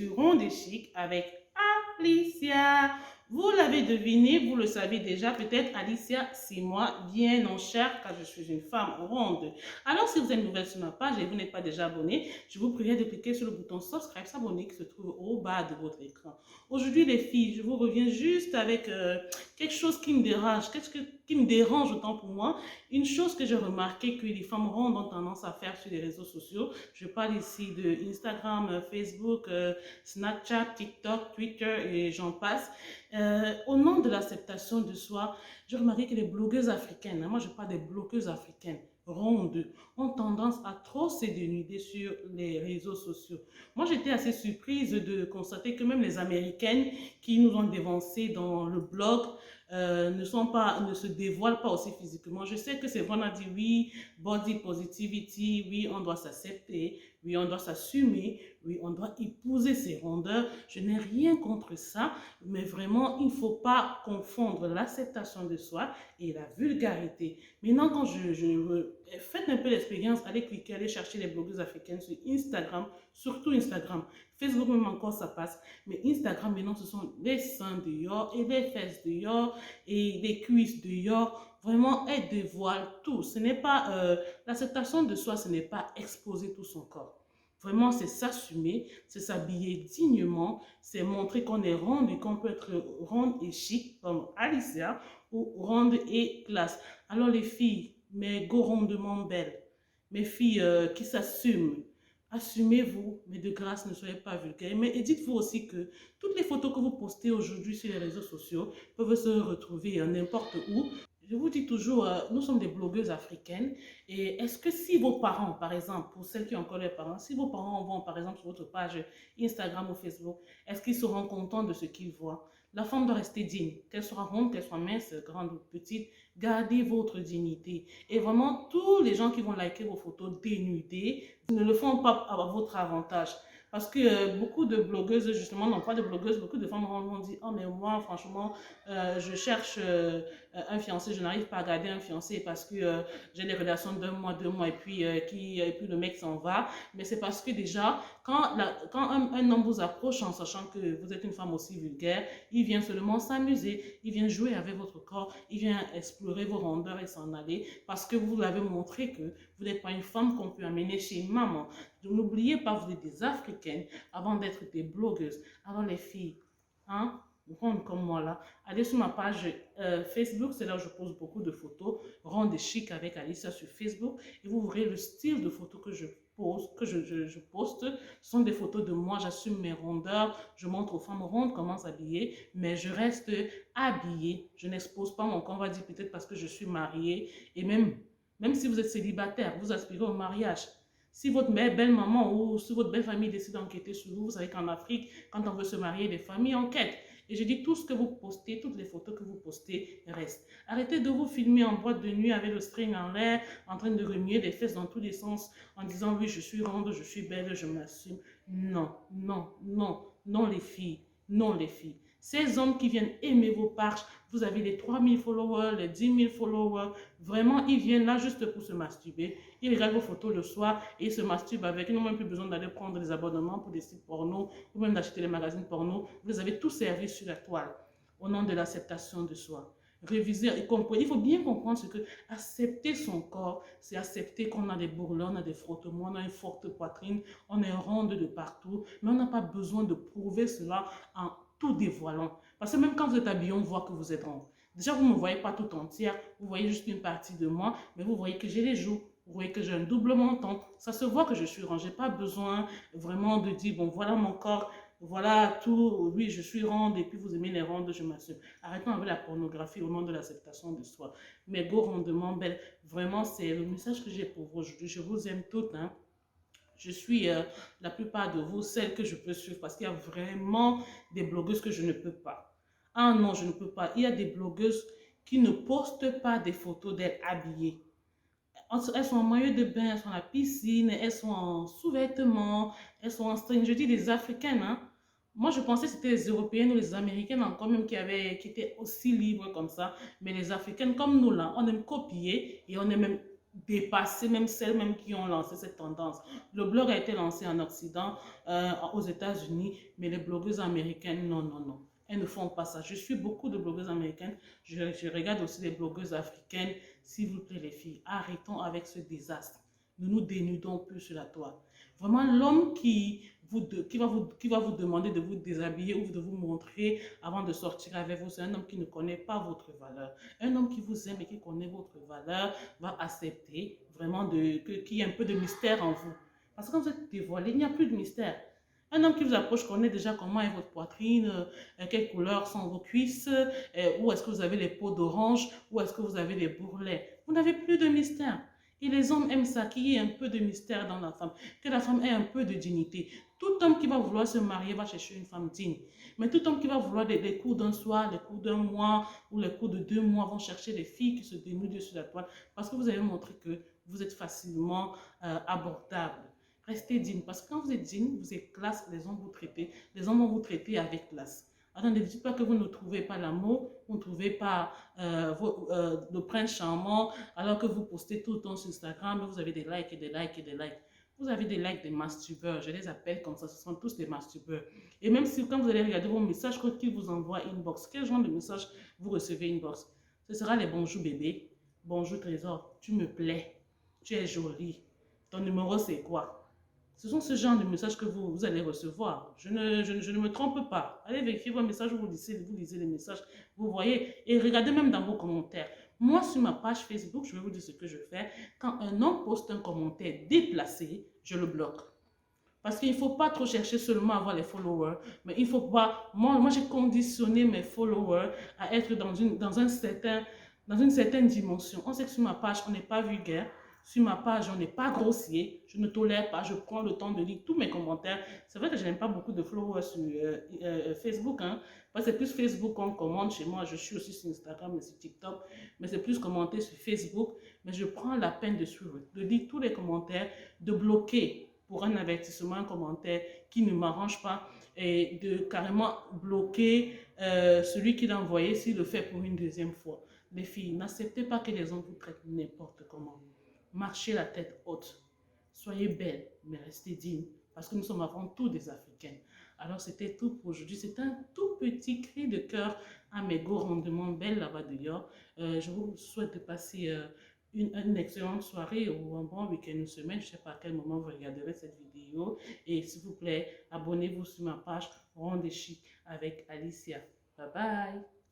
sur Ronde et Chic avec Alicia. Vous l'avez deviné, vous le savez déjà, peut-être Alicia, c'est moi, bien en chair, car je suis une femme ronde. Alors, si vous êtes nouvelle sur ma page et vous n'êtes pas déjà abonné, je vous prie de cliquer sur le bouton subscribe, s'abonner qui se trouve au bas de votre écran. Aujourd'hui, les filles, je vous reviens juste avec quelque chose qui me dérange, qui me dérange autant pour moi. Une chose que j'ai remarqué que les femmes rondes ont tendance à faire sur les réseaux sociaux. Je parle ici de Instagram, Facebook, Snapchat, TikTok, Twitter et j'en passe. Au nom de l'acceptation de soi, j'ai remarqué que les blogueuses africaines, moi je parle des blogueuses africaines, rondes, ont tendance à trop se dénuder sur les réseaux sociaux. Moi j'étais assez surprise de constater que même les Américaines qui nous ont dévancé dans le blog ne se dévoilent pas aussi physiquement. Je sais que c'est vrai, on a dit oui, body positivity, oui, on doit s'accepter, oui, on doit s'assumer, oui, on doit épouser ses rondeurs. Je n'ai rien contre ça, mais vraiment, il ne faut pas confondre l'acceptation de soi et la vulgarité. Maintenant, quand faites un peu l'expérience, allez cliquer, allez chercher les blogueuses africaines sur Instagram, surtout Instagram. Facebook même encore, ça passe. Mais Instagram, maintenant, ce sont les seins dehors et les fesses dehors et les cuisses dehors. Vraiment, elle dévoile tout. Ce n'est pas l'acceptation de soi, ce n'est pas exposer tout son corps. Vraiment, c'est s'assumer, c'est s'habiller dignement, c'est montrer qu'on est ronde et qu'on peut être ronde et chic comme Alicia ou ronde et classe. Alors les filles, mes go rondement belles, mes filles qui s'assument, assumez-vous, mais de grâce, ne soyez pas vulgaires. Mais dites-vous aussi que toutes les photos que vous postez aujourd'hui sur les réseaux sociaux peuvent se retrouver n'importe où. Je vous dis toujours, nous sommes des blogueuses africaines. Et est-ce que si vos parents, par exemple, pour celles qui ont encore les parents, si vos parents vont, par exemple, sur votre page Instagram ou Facebook, est-ce qu'ils seront contents de ce qu'ils voient? La femme doit rester digne, qu'elle soit ronde, qu'elle soit mince, grande ou petite, gardez votre dignité. Et vraiment, tous les gens qui vont liker vos photos dénudées ne le font pas à votre avantage. Parce que beaucoup de blogueuses, justement, non pas de blogueuses, beaucoup de femmes vont dire, oh mais moi, franchement, je cherche un fiancé, je n'arrive pas à garder un fiancé parce que j'ai des relations d'un mois, 2 mois, et puis le mec s'en va. Mais c'est parce que déjà, quand un homme vous approche en sachant que vous êtes une femme aussi vulgaire, il vient seulement s'amuser, il vient jouer avec votre corps, il vient explorer vos rondeurs et s'en aller parce que vous l'avez montré que vous n'êtes pas une femme qu'on peut amener chez une maman. Donc n'oubliez pas, vous êtes des Africaines avant d'être des blogueuses. Alors les filles, hein, rondes comme moi là, allez sur ma page Facebook, c'est là où je pose beaucoup de photos, rondes et chic avec Alicia sur Facebook, et vous verrez le style de photos que je pose, je poste. Ce sont des photos de moi, j'assume mes rondeurs, je montre aux femmes rondes comment s'habiller, mais je reste habillée, je n'expose pas mon corps, on va dire peut-être parce que je suis mariée, et même si vous êtes célibataire, vous aspirez au mariage. Si votre belle-maman ou si votre belle famille décide d'enquêter sur vous, vous savez qu'en Afrique, quand on veut se marier, les familles enquêtent. Et je dis, tout ce que vous postez, toutes les photos que vous postez restent. Arrêtez de vous filmer en boîte de nuit avec le string en l'air, en train de remuer les fesses dans tous les sens, en disant, oui, je suis ronde, je suis belle, je m'assume. Non, non, non, non les filles, non les filles. Ces hommes qui viennent aimer vos pages, vous avez les 3000 followers, les 10 000 followers, vraiment, ils viennent là juste pour se masturber. Ils regardent vos photos le soir et ils se masturbent avec. Ils n'ont même plus besoin d'aller prendre des abonnements pour des sites porno ou même d'acheter les magazines porno. Vous les avez tout servi sur la toile au nom de l'acceptation de soi. Réviser et comprendre. Il faut bien comprendre ce que accepter son corps, c'est accepter qu'on a des bourrelets, on a des frottements, on a une forte poitrine, on est ronde de partout, mais on n'a pas besoin de prouver cela en tout dévoilant. Parce que même quand vous êtes habillé, on voit que vous êtes ronde. Déjà, vous ne me voyez pas tout entière, vous voyez juste une partie de moi, mais vous voyez que j'ai les joues, vous voyez que j'ai un double menton. Ça se voit que je suis ronde. Je n'ai pas besoin vraiment de dire, bon, voilà mon corps, voilà tout, oui, je suis ronde et puis vous aimez les rondes, je m'assume. Arrêtons avec la pornographie au nom de l'acceptation de soi. Mais go rondement belle, vraiment, c'est le message que j'ai pour vous aujourd'hui. Je vous aime toutes, hein. Je suis la plupart de vous, celles que je peux suivre parce qu'il y a vraiment des blogueuses que je ne peux pas. Ah non, je ne peux pas. Il y a des blogueuses qui ne postent pas des photos d'elles habillées. Elles sont en maillot de bain, elles sont à la piscine, elles sont en sous-vêtements, elles sont en string. Je dis des Africaines, hein. Moi, je pensais que c'était les Européennes ou les Américaines encore même qui étaient aussi libres comme ça. Mais les Africaines comme nous, là, on aime copier et on aime même dépasser même celles même qui ont lancé cette tendance. Le blog a été lancé en Occident, aux États-Unis, mais les blogueuses américaines, non, non, non. Elles ne font pas ça. Je suis beaucoup de blogueuses américaines. Je regarde aussi les blogueuses africaines. S'il vous plaît, les filles, arrêtons avec ce désastre. Ne nous dénudons plus sur la toile. Vraiment, l'homme qui va vous demander de vous déshabiller ou de vous montrer avant de sortir avec vous, c'est un homme qui ne connaît pas votre valeur. Un homme qui vous aime et qui connaît votre valeur va accepter vraiment qu'il y ait un peu de mystère en vous. Parce que quand vous êtes dévoilé, il n'y a plus de mystère. Un homme qui vous approche connaît déjà comment est votre poitrine, quelle couleur sont vos cuisses, où est-ce que vous avez les peaux d'orange, où est-ce que vous avez les bourrelets. Vous n'avez plus de mystère. Et les hommes aiment ça, qu'il y ait un peu de mystère dans la femme, que la femme ait un peu de dignité. Tout homme qui va vouloir se marier va chercher une femme digne. Mais tout homme qui va vouloir les coups d'un soir, les coups d'un mois ou les coups de 2 mois vont chercher des filles qui se dénudent sur la toile parce que vous avez montré que vous êtes facilement abordable. Restez digne parce que quand vous êtes digne, vous êtes classe, les hommes vont vous traiter avec classe. Alors ne dites pas que vous ne trouvez pas l'amour, vous ne trouvez pas le prince charmant alors que vous postez tout le temps sur Instagram, vous avez des likes et des likes et des likes. Vous avez des likes des masturbeurs, je les appelle comme ça, ce sont tous des masturbeurs. Et même si quand vous allez regarder vos messages, quand ils vous envoient inbox, quel genre de message vous recevez inbox? Ce sera les bonjour bébé, bonjour trésor, tu me plais, tu es jolie, ton numéro c'est quoi? Ce sont ce genre de messages que vous allez recevoir. Je ne me trompe pas. Allez vérifier vos messages, vous lisez les messages, vous voyez. Et regardez même dans vos commentaires. Moi, sur ma page Facebook, je vais vous dire ce que je fais. Quand un homme poste un commentaire déplacé, je le bloque. Parce qu'il ne faut pas trop chercher seulement à avoir les followers. Mais il ne faut pas... Moi j'ai conditionné mes followers à être dans une certaine dimension. On sait que sur ma page, on n'est pas vulgaire. Sur ma page, on n'est pas grossier. Je ne tolère pas. Je prends le temps de lire tous mes commentaires. C'est vrai que je n'aime pas beaucoup de followers sur Facebook. Hein, parce que c'est plus Facebook qu'on commente chez moi. Je suis aussi sur Instagram et sur TikTok. Mais c'est plus commenté sur Facebook. Mais je prends la peine de suivre, de lire tous les commentaires, de bloquer pour un avertissement, un commentaire qui ne m'arrange pas et de carrément bloquer celui qui l'a envoyé s'il le fait pour une deuxième fois. Les filles, n'acceptez pas que les hommes vous traitent n'importe comment. Marchez la tête haute. Soyez belles, mais restez dignes. Parce que nous sommes avant tout des Africaines. Alors, c'était tout pour aujourd'hui. C'est un tout petit cri de cœur à mes go rondement belles là-bas dehors. Je vous souhaite de passer une excellente soirée ou un bon week-end, une semaine. Je ne sais pas à quel moment vous regarderez cette vidéo. Et s'il vous plaît, abonnez-vous sur ma page Ronde Chic avec Alicia. Bye bye.